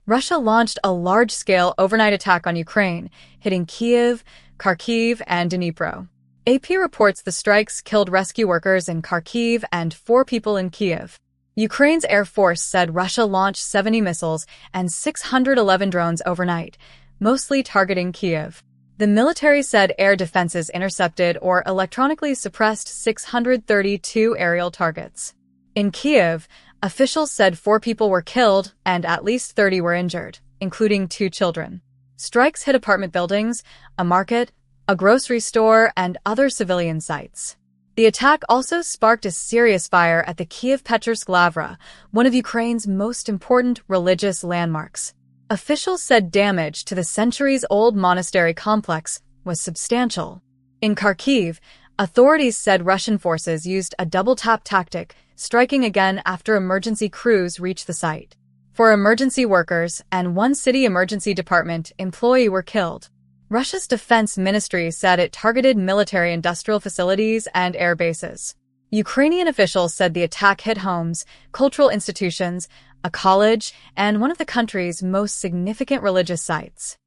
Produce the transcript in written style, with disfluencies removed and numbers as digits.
Russia launched a large-scale overnight attack on Ukraine, hitting Kyiv, Kharkiv, and Dnipro. AP reports the strikes killed rescue workers in Kharkiv and 4 people in Kyiv. Ukraine's Air Force said Russia launched 70 missiles and 611 drones overnight, mostly targeting Kyiv. The military said air defenses intercepted or electronically suppressed 632 aerial targets. In Kyiv, officials said 4 people were killed and at least 30 were injured, including 2 children. Strikes hit apartment buildings, a market, a grocery store, and other civilian sites. The attack also sparked a serious fire at the Kyiv Pechersk Lavra, one of Ukraine's most important religious landmarks. Officials said damage to the centuries-old monastery complex was substantial. In Kharkiv, authorities said Russian forces used a double-tap tactic, striking again after emergency crews reached the site. 4 emergency workers and 1 city emergency department employee were killed. Russia's defense ministry said it targeted military industrial facilities and air bases. Ukrainian officials said the attack hit homes, cultural institutions, a college, and one of the country's most significant religious sites.